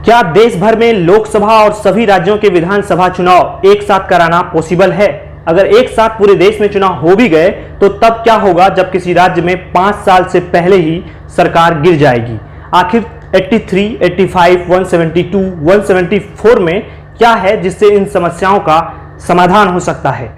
क्या देश भर में लोकसभा और सभी राज्यों के विधानसभा चुनाव एक साथ कराना पॉसिबल है? अगर एक साथ पूरे देश में चुनाव हो भी गए तो तब क्या होगा जब किसी राज्य में 5 साल से पहले ही सरकार गिर जाएगी? आखिर 83, 85, 172, 174 में क्या है जिससे इन समस्याओं का समाधान हो सकता है?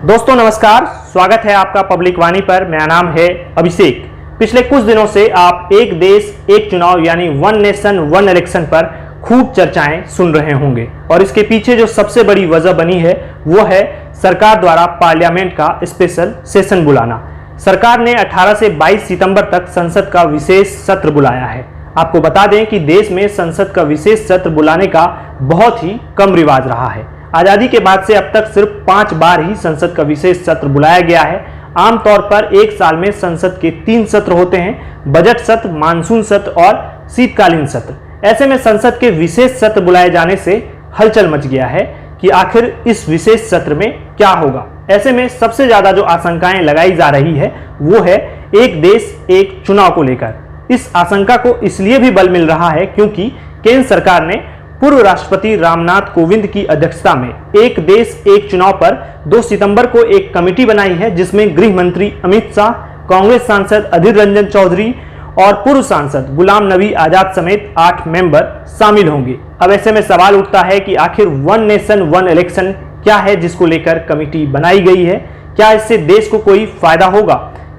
दोस्तों नमस्कार, स्वागत है आपका पब्लिक वाणी पर। मेरा नाम है अभिषेक। पिछले कुछ दिनों से आप एक देश एक चुनाव यानी वन नेशन वन इलेक्शन पर खूब चर्चाएं सुन रहे होंगे और इसके पीछे जो सबसे बड़ी वजह बनी है वो है सरकार द्वारा पार्लियामेंट का स्पेशल सेशन बुलाना। सरकार ने 18 से 22 सितंबर तक संसद का विशेष सत्र बुलाया है। आपको बता दें कि देश में संसद का विशेष सत्र बुलाने का बहुत ही कम रिवाज रहा है। आज़ादी के बाद से अब तक सिर्फ 5 बार ही संसद का विशेष सत्र बुलाया गया है। आमतौर पर एक साल में संसद के 3 सत्र होते हैं, बजट सत्र, मानसून सत्र और शीतकालीन सत्र। ऐसे में संसद के विशेष सत्र बुलाए जाने से हलचल मच गया है कि आखिर इस विशेष सत्र में क्या होगा। ऐसे में सबसे ज्यादा जो आशंकाएं लगाई जा रही है वो है एक देश एक चुनाव को लेकर। इस आशंका को इसलिए भी बल मिल रहा है क्योंकि केंद्र सरकार ने पूर्व राष्ट्रपति रामनाथ कोविंद की अध्यक्षता में एक देश एक चुनाव पर 2 सितंबर को एक कमेटी बनाई है जिसमें गृह मंत्री अमित शाह, कांग्रेस सांसद अधीर रंजन चौधरी और पूर्व सांसद गुलाम नबी आजाद समेत 8 मेंबर शामिल होंगे। अब ऐसे में सवाल उठता है कि आखिर वन नेशन वन इलेक्शन क्या है जिसको लेकर कमेटी बनाई गई है? क्या इससे देश को कोई फायदा होगा?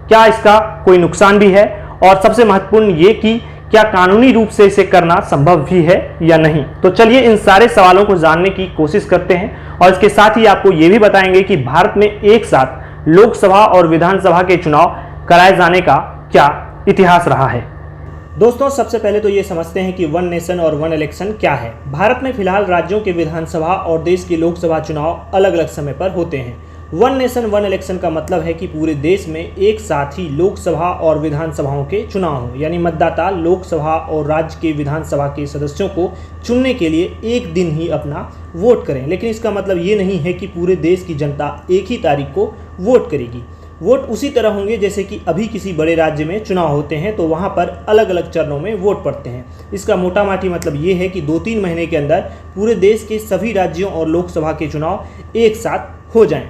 क्या इसका कोई नुकसान भी है? और सबसे महत्वपूर्ण ये कि क्या कानूनी रूप से इसे करना संभव भी है या नहीं? तो चलिए इन सारे सवालों को जानने की कोशिश करते हैं और इसके साथ ही आपको ये भी बताएंगे कि भारत में एक साथ लोकसभा और विधानसभा के चुनाव कराए जाने का क्या इतिहास रहा है। दोस्तों सबसे पहले तो ये समझते हैं कि वन नेशन और वन इलेक्शन क्या है। भारत में फिलहाल राज्यों के विधानसभा और देश के लोकसभा चुनाव अलग अलग समय पर होते हैं। वन नेशन वन इलेक्शन का मतलब है कि पूरे देश में एक साथ ही लोकसभा और विधानसभाओं के चुनाव हों, यानी मतदाता लोकसभा और राज्य के विधानसभा के सदस्यों को चुनने के लिए एक दिन ही अपना वोट करें। लेकिन इसका मतलब ये नहीं है कि पूरे देश की जनता एक ही तारीख को वोट करेगी। वोट उसी तरह होंगे जैसे कि अभी किसी बड़े राज्य में चुनाव होते हैं तो वहाँ पर अलग अलग चरणों में वोट पड़ते हैं। इसका मोटा माटी मतलब ये है कि 2-3 महीने के अंदर पूरे देश के सभी राज्यों और लोकसभा के चुनाव एक साथ हो जाएं।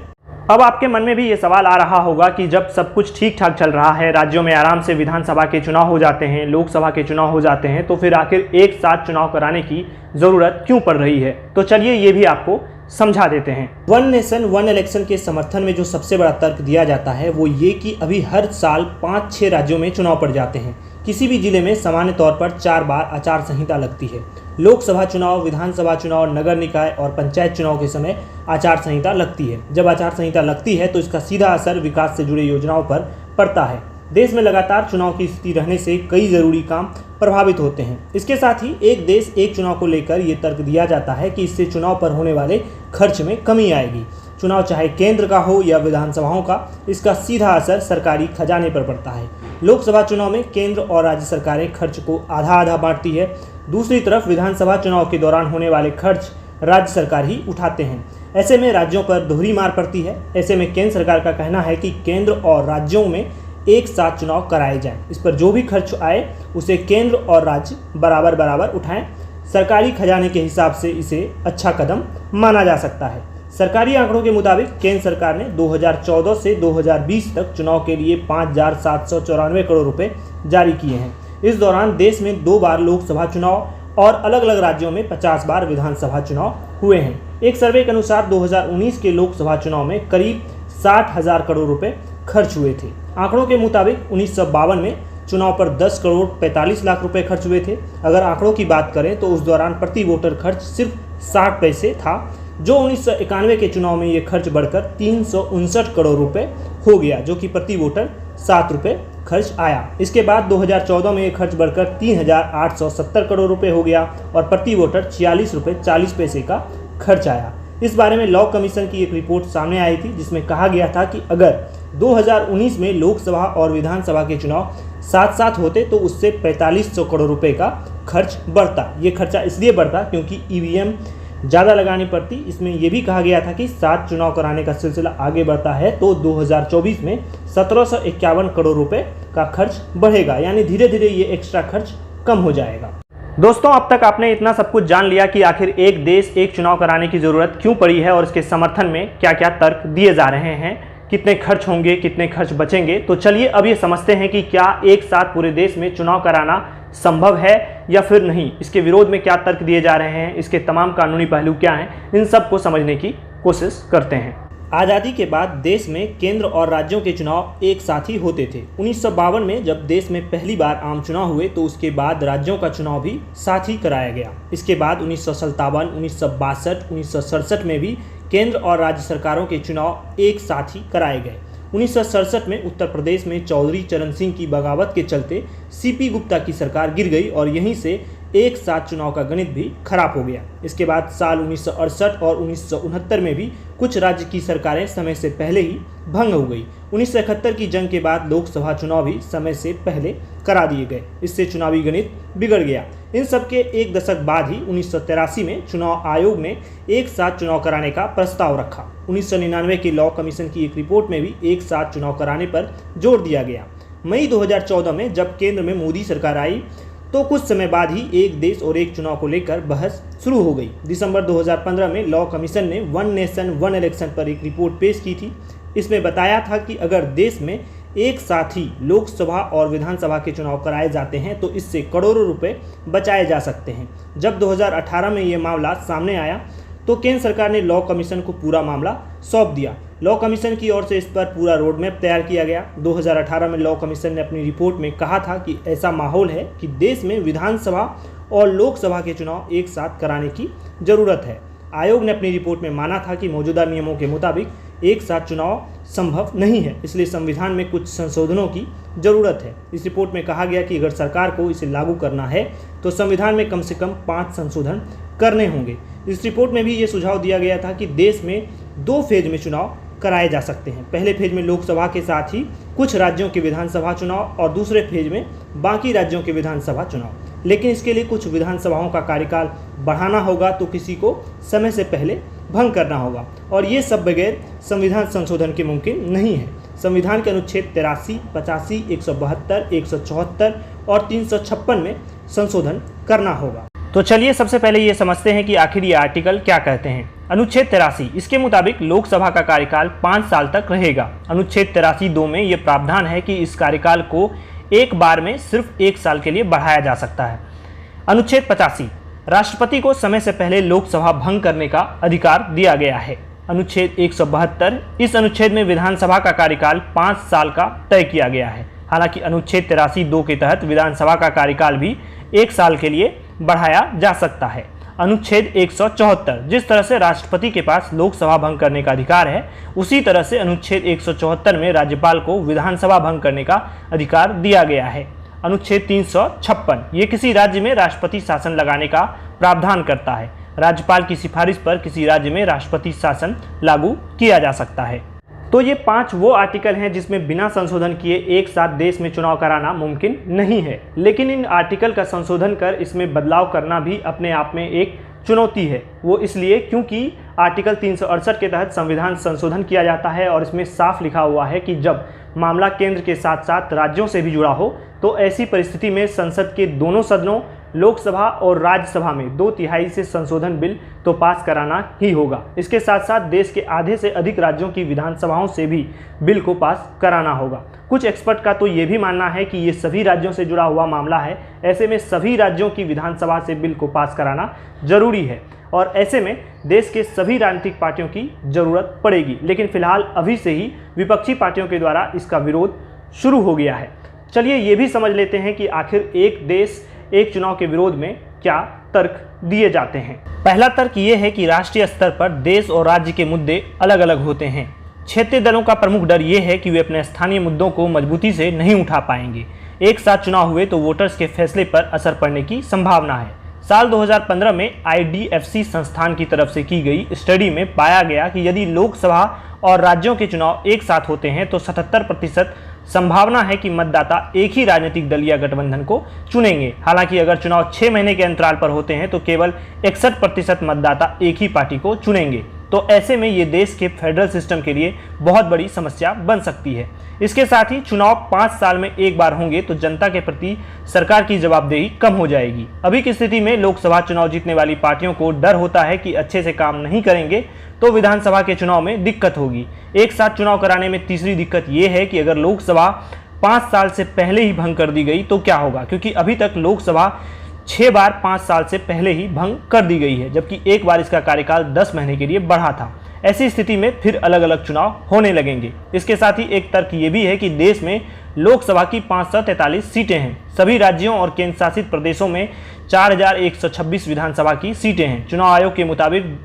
अब आपके मन में भी ये सवाल आ रहा होगा कि जब सब कुछ ठीक ठाक चल रहा है, राज्यों में आराम से विधानसभा के चुनाव हो जाते हैं, लोकसभा के चुनाव हो जाते हैं, तो फिर आखिर एक साथ चुनाव कराने की ज़रूरत क्यों पड़ रही है? तो चलिए ये भी आपको समझा देते हैं। वन नेशन वन इलेक्शन के समर्थन में जो सबसे बड़ा तर्क दिया जाता है वो ये कि अभी हर साल 5-6 राज्यों में चुनाव पड़ जाते हैं। किसी भी जिले में सामान्य तौर पर 4 बार आचार संहिता लगती है। लोकसभा चुनाव, विधानसभा चुनाव, नगर निकाय और पंचायत चुनाव के समय आचार संहिता लगती है। जब आचार संहिता लगती है तो इसका सीधा असर विकास से जुड़े योजनाओं पर पड़ता है। देश में लगातार चुनाव की स्थिति रहने से कई जरूरी काम प्रभावित होते हैं। इसके साथ ही एक देश एक चुनाव को लेकर ये तर्क दिया जाता है कि इससे चुनाव पर होने वाले खर्च में कमी आएगी। चुनाव चाहे केंद्र का हो या विधानसभाओं का, इसका सीधा असर सरकारी खजाने पर पड़ता है। लोकसभा चुनाव में केंद्र और राज्य सरकारें खर्च को आधा आधा बांटती है। दूसरी तरफ विधानसभा चुनाव के दौरान होने वाले खर्च राज्य सरकार ही उठाते हैं। ऐसे में राज्यों पर दोहरी मार पड़ती है। ऐसे में केंद्र सरकार का कहना है कि केंद्र और राज्यों में एक साथ चुनाव कराए जाएं। इस पर जो भी खर्च आए उसे केंद्र और राज्य बराबर बराबर उठाएं। सरकारी खजाने के हिसाब से इसे अच्छा कदम माना जा सकता है। सरकारी आंकड़ों के मुताबिक केंद्र सरकार ने 2014 से 2020 तक चुनाव के लिए 5,794 करोड़ रुपए जारी किए हैं। इस दौरान देश में 2 बार लोकसभा चुनाव और अलग अलग राज्यों में 50 बार विधानसभा चुनाव हुए हैं। एक सर्वे के अनुसार 2019 के लोकसभा चुनाव में करीब 60,000 करोड़ रुपए खर्च हुए थे। आंकड़ों के मुताबिक 1952 में चुनाव पर 10 करोड़ 45 लाख रुपए खर्च हुए थे। अगर आंकड़ों की बात करें तो उस दौरान प्रति वोटर खर्च सिर्फ 60 पैसे था, जो 1991 के चुनाव में ये खर्च बढ़कर 359 करोड़ रुपए हो गया, जो कि प्रति वोटर 7 रुपये खर्च आया। इसके बाद 2014 में ये खर्च बढ़कर 3,870 करोड़ रुपए हो गया और प्रति वोटर 46 रुपये 40 पैसे का खर्च आया। इस बारे में लॉ कमीशन की एक रिपोर्ट सामने आई थी जिसमें कहा गया था कि अगर 2019 में लोकसभा और विधानसभा के चुनाव साथ साथ होते तो उससे 4500 करोड़ रुपए का खर्च बढ़ता। ये खर्चा इसलिए बढ़ता क्योंकि ईवीएम ज़्यादा लगानी पड़ती। इसमें यह भी कहा गया था कि 7 चुनाव कराने का सिलसिला आगे बढ़ता है तो 2024 में 1751 करोड़ रुपए का खर्च बढ़ेगा, यानी धीरे धीरे ये एक्स्ट्रा खर्च कम हो जाएगा। दोस्तों, अब तक आपने इतना सब कुछ जान लिया कि आखिर एक देश एक चुनाव कराने की ज़रूरत क्यों पड़ी है और इसके समर्थन में क्या क्या तर्क दिए जा रहे हैं, कितने खर्च होंगे, कितने खर्च बचेंगे। तो चलिए अब ये समझते हैं कि क्या एक साथ पूरे देश में चुनाव कराना संभव है या फिर नहीं, इसके विरोध में क्या तर्क दिए जा रहे हैं, इसके तमाम कानूनी पहलू क्या हैं, इन सब को समझने की कोशिश करते हैं। आज़ादी के बाद देश में केंद्र और राज्यों के चुनाव एक साथ ही होते थे। 1952 में जब देश में पहली बार आम चुनाव हुए तो उसके बाद राज्यों का चुनाव भी साथ ही कराया गया। इसके बाद 1957, 1962, 1967 में भी केंद्र और राज्य सरकारों के चुनाव एक साथ ही कराए गए। 1967 में उत्तर प्रदेश में चौधरी चरण सिंह की बगावत के चलते सीपी गुप्ता की सरकार गिर गई और यहीं से एक साथ चुनाव का गणित भी खराब हो गया। इसके बाद साल 1968 और 1969 में भी कुछ राज्य की सरकारें समय से पहले ही भंग हो गई। 1971 की जंग के बाद लोकसभा चुनाव भी समय से पहले करा दिए गए। इससे चुनावी गणित बिगड़ गया। इन सब के एक दशक बाद ही 1983 में चुनाव आयोग ने एक साथ चुनाव कराने का प्रस्ताव रखा। 1999 के लॉ कमीशन की एक रिपोर्ट में भी एक साथ चुनाव कराने पर जोर दिया गया। मई 2014 में जब केंद्र में मोदी सरकार आई तो कुछ समय बाद ही एक देश और एक चुनाव को लेकर बहस शुरू हो गई। दिसंबर 2015 में लॉ कमीशन ने वन नेशन वन इलेक्शन पर एक रिपोर्ट पेश की थी। इसमें बताया था कि अगर देश में एक साथ ही लोकसभा और विधानसभा के चुनाव कराए जाते हैं तो इससे करोड़ों रुपए बचाए जा सकते हैं। जब 2018 में ये मामला सामने आया तो केंद्र सरकार ने लॉ कमीशन को पूरा मामला सौंप दिया। लॉ कमीशन की ओर से इस पर पूरा रोड मैप तैयार किया गया। 2018 में लॉ कमीशन ने अपनी रिपोर्ट में कहा था कि ऐसा माहौल है कि देश में विधानसभा और लोकसभा के चुनाव एक साथ कराने की ज़रूरत है। आयोग ने अपनी रिपोर्ट में माना था कि मौजूदा नियमों के मुताबिक एक साथ चुनाव संभव नहीं है, इसलिए संविधान में कुछ संशोधनों की ज़रूरत है। इस रिपोर्ट में कहा गया कि अगर सरकार को इसे लागू करना है तो संविधान में कम से कम 5 संशोधन करने होंगे। इस रिपोर्ट में भी ये सुझाव दिया गया था कि देश में 2 फेज में चुनाव कराए जा सकते हैं। पहले फेज में लोकसभा के साथ ही कुछ राज्यों के विधानसभा चुनाव और दूसरे फेज में बाकी राज्यों के विधानसभा चुनाव। लेकिन इसके लिए कुछ विधानसभाओं का कार्यकाल बढ़ाना होगा तो किसी को समय से पहले भंग करना होगा और ये सब बगैर संविधान संशोधन के मुमकिन नहीं है। संविधान के अनुच्छेद 83, 85, 172, 174 और 356 में संशोधन करना होगा। तो चलिए सबसे पहले ये समझते हैं कि आखिर ये आर्टिकल क्या कहते हैं। अनुच्छेद 83 इसके मुताबिक लोकसभा का कार्यकाल 5 साल तक रहेगा। अनुच्छेद 83(2) में ये प्रावधान है कि इस कार्यकाल को एक बार में सिर्फ 1 साल के लिए बढ़ाया जा सकता है। अनुच्छेद 85 राष्ट्रपति को समय से पहले लोकसभा भंग करने का अधिकार दिया गया है। अनुच्छेद 172 इस अनुच्छेद में विधानसभा का कार्यकाल 5 साल का तय किया गया है। हालांकि अनुच्छेद 83(2) के तहत विधानसभा का कार्यकाल भी 1 साल के लिए बढ़ाया जा सकता है। अनुच्छेद 174 जिस तरह से राष्ट्रपति के पास लोकसभा भंग करने का अधिकार है उसी तरह से अनुच्छेद 174 में राज्यपाल को विधानसभा भंग करने का अधिकार दिया गया है। अनुच्छेद 356 ये किसी राज्य में राष्ट्रपति शासन लगाने का प्रावधान करता है। राज्यपाल की सिफारिश पर किसी राज्य में राष्ट्रपति शासन लागू किया जा सकता है। तो ये 5 वो आर्टिकल हैं जिसमें बिना संशोधन किए एक साथ देश में चुनाव कराना मुमकिन नहीं है। लेकिन इन आर्टिकल का संशोधन कर इसमें बदलाव करना भी अपने आप में एक चुनौती है। वो इसलिए क्योंकि आर्टिकल 368 के तहत संविधान संशोधन किया जाता है और इसमें साफ लिखा हुआ है कि जब मामला केंद्र के साथ साथ राज्यों से भी जुड़ा हो तो ऐसी परिस्थिति में संसद के दोनों सदनों लोकसभा और राज्यसभा में 2/3 से संशोधन बिल तो पास कराना ही होगा। इसके साथ साथ देश के आधे से अधिक राज्यों की विधानसभाओं से भी बिल को पास कराना होगा। कुछ एक्सपर्ट का तो ये भी मानना है कि ये सभी राज्यों से जुड़ा हुआ मामला है। ऐसे में सभी राज्यों की विधानसभा से बिल को पास कराना जरूरी है और ऐसे में देश के सभी राजनीतिक पार्टियों की जरूरत पड़ेगी। लेकिन फिलहाल अभी से ही विपक्षी पार्टियों के द्वारा इसका विरोध शुरू हो गया है। चलिए ये भी समझ लेते हैं कि आखिर एक देश एक चुनाव के विरोध में क्या तर्क दिए जाते हैं। पहला तर्क ये है कि राष्ट्रीय स्तर पर देश और राज्य के मुद्दे अलग अलग होते हैं। क्षेत्रीय दलों का प्रमुख डर ये है कि वे अपने स्थानीय मुद्दों को मजबूती से नहीं उठा पाएंगे। एक साथ चुनाव हुए तो वोटर्स के फैसले पर असर पड़ने की संभावना है। साल 2015 में IDFC संस्थान की तरफ से की गई स्टडी में पाया गया कि यदि लोकसभा और राज्यों के चुनाव एक साथ होते हैं तो 77% संभावना है कि मतदाता एक ही राजनीतिक दल या गठबंधन को चुनेंगे। हालांकि अगर चुनाव 6 महीने के अंतराल पर होते हैं तो केवल 61% मतदाता एक ही पार्टी को चुनेंगे। तो ऐसे में ये देश के फेडरल सिस्टम के लिए बहुत बड़ी समस्या बन सकती है। इसके साथ ही चुनाव 5 साल में एक बार होंगे तो जनता के प्रति सरकार की जवाबदेही कम हो जाएगी। अभी की स्थिति में लोकसभा चुनाव जीतने वाली पार्टियों को डर होता है कि अच्छे से काम नहीं करेंगे तो विधानसभा के चुनाव में दिक्कत होगी। एक साथ चुनाव कराने में तीसरी दिक्कत ये है कि अगर लोकसभा 5 साल से पहले ही भंग कर दी गई तो क्या होगा, क्योंकि अभी तक लोकसभा 6 बार 5 साल से पहले ही भंग कर दी गई है, जबकि एक बार इसका कार्यकाल 10 महीने के लिए बढ़ा था। ऐसी स्थिति में फिर अलग अलग चुनाव होने लगेंगे। इसके साथ ही एक तर्क ये भी है कि देश में लोकसभा की 543 सीटें हैं। सभी राज्यों और केंद्र शासित प्रदेशों में 4126 विधानसभा की सीटें हैं। चुनाव आयोग के मुताबिक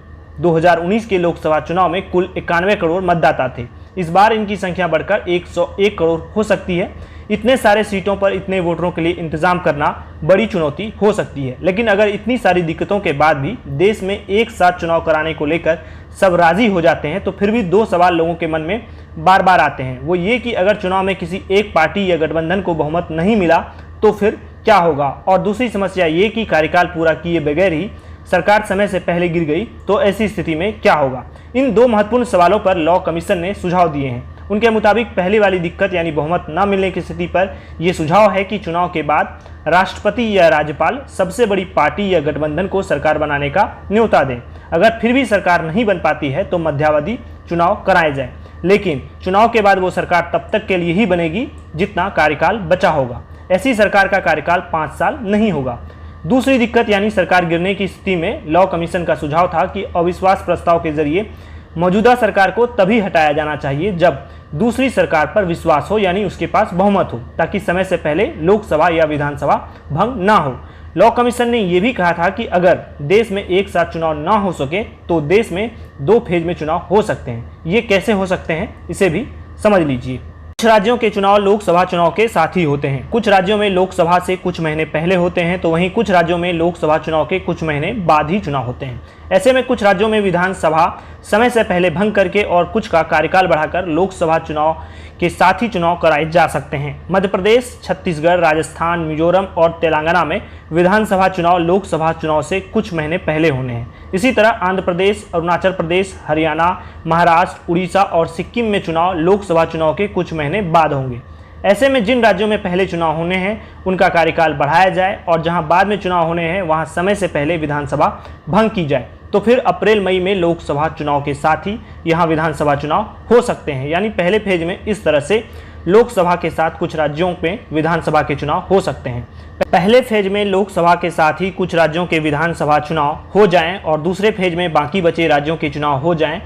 2019 के लोकसभा चुनाव में कुल 91 करोड़ मतदाता थे। इस बार इनकी संख्या बढ़कर 101 करोड़ हो सकती है। इतने सारे सीटों पर इतने वोटरों के लिए इंतजाम करना बड़ी चुनौती हो सकती है। लेकिन अगर इतनी सारी दिक्कतों के बाद भी देश में एक साथ चुनाव कराने को लेकर सब राजी हो जाते हैं तो फिर भी 2 सवाल लोगों के मन में बार बार आते हैं। वो ये कि अगर चुनाव में किसी एक पार्टी या गठबंधन को बहुमत नहीं मिला तो फिर क्या होगा, और दूसरी समस्या ये कि कार्यकाल पूरा किए बगैर ही सरकार समय से पहले गिर गई तो ऐसी स्थिति में क्या होगा। इन 2 महत्वपूर्ण सवालों पर लॉ कमीशन ने सुझाव दिए हैं। उनके मुताबिक पहली वाली दिक्कत यानी बहुमत न मिलने की स्थिति पर यह सुझाव है कि चुनाव के बाद राष्ट्रपति या राज्यपाल सबसे बड़ी पार्टी या गठबंधन को सरकार बनाने का न्योता दें। अगर फिर भी सरकार नहीं बन पाती है तो मध्यावधि चुनाव कराए जाए, लेकिन चुनाव के बाद वो सरकार तब तक के लिए ही बनेगी जितना कार्यकाल बचा होगा। ऐसी सरकार का कार्यकाल 5 साल नहीं होगा। दूसरी दिक्कत यानी सरकार गिरने की स्थिति में लॉ कमीशन का सुझाव था कि अविश्वास प्रस्ताव के जरिए मौजूदा सरकार को तभी हटाया जाना चाहिए जब दूसरी सरकार पर विश्वास हो, यानी उसके पास बहुमत हो, ताकि समय से पहले लोकसभा या विधानसभा भंग ना हो। लॉ कमीशन ने यह भी कहा था कि अगर देश में एक साथ चुनाव ना हो सके तो देश में 2 फेज में चुनाव हो सकते हैं। ये कैसे हो सकते हैं इसे भी समझ लीजिए। कुछ राज्यों के चुनाव लोकसभा चुनाव के साथ ही होते हैं। कुछ राज्यों में लोकसभा से कुछ महीने पहले होते हैं तो वहीं कुछ राज्यों में लोकसभा चुनाव के कुछ महीने बाद ही चुनाव होते हैं। ऐसे में कुछ राज्यों में विधानसभा समय से पहले भंग करके और कुछ का कार्यकाल बढ़ाकर लोकसभा चुनाव के साथ ही चुनाव कराए जा सकते हैं। मध्य प्रदेश, छत्तीसगढ़, राजस्थान, मिजोरम और तेलंगाना में विधानसभा चुनाव लोकसभा चुनाव से कुछ महीने पहले होने हैं। इसी तरह आंध्र प्रदेश, अरुणाचल प्रदेश, हरियाणा, महाराष्ट्र, उड़ीसा और सिक्किम में चुनाव लोकसभा चुनाव के कुछ महीने बाद होंगे। ऐसे में जिन राज्यों में पहले चुनाव होने हैं उनका कार्यकाल बढ़ाया जाए और जहां बाद में चुनाव होने हैं वहां समय से पहले विधानसभा भंग की जाए, तो फिर अप्रैल मई में लोकसभा चुनाव के साथ ही यहां विधानसभा चुनाव हो सकते हैं। यानी पहले फेज में इस तरह से लोकसभा के साथ कुछ राज्यों में विधानसभा के चुनाव हो सकते हैं। पहले फेज में लोकसभा के साथ ही कुछ राज्यों के विधानसभा चुनाव हो जाएं और दूसरे फेज में बाकी बचे राज्यों के चुनाव हो जाएं।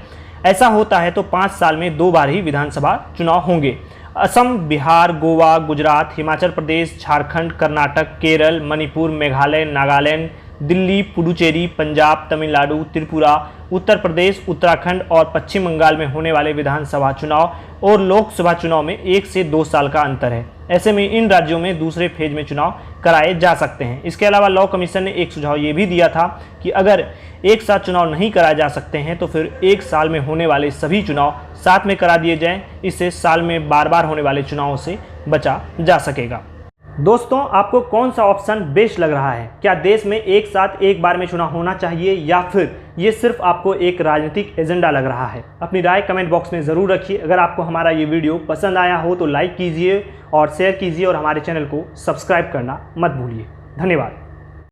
ऐसा होता है तो 5 साल में 2 बार ही विधानसभा चुनाव होंगे। असम, बिहार, गोवा, गुजरात, हिमाचल प्रदेश, झारखंड, कर्नाटक, केरल, मणिपुर, मेघालय, नागालैंड, दिल्ली, पुडुचेरी, पंजाब, तमिलनाडु, त्रिपुरा, उत्तर प्रदेश, उत्तराखंड और पश्चिम बंगाल में होने वाले विधानसभा चुनाव और लोकसभा चुनाव में 1 से 2 साल का अंतर है। ऐसे में इन राज्यों में दूसरे फेज में चुनाव कराए जा सकते हैं। इसके अलावा लॉ कमीशन ने एक सुझाव ये भी दिया था कि अगर एक साथ चुनाव नहीं कराए जा सकते हैं तो फिर 1 साल में होने वाले सभी चुनाव साथ में करा दिए जाएं। इससे साल में बार होने वाले चुनावों से बचा जा सकेगा। दोस्तों, आपको कौन सा ऑप्शन बेस्ट लग रहा है? क्या देश में एक साथ एक बार में चुनाव होना चाहिए या फिर ये सिर्फ आपको एक राजनीतिक एजेंडा लग रहा है? अपनी राय कमेंट बॉक्स में ज़रूर रखिए। अगर आपको हमारा ये वीडियो पसंद आया हो तो लाइक कीजिए और शेयर कीजिए और हमारे चैनल को सब्सक्राइब करना मत भूलिए। धन्यवाद।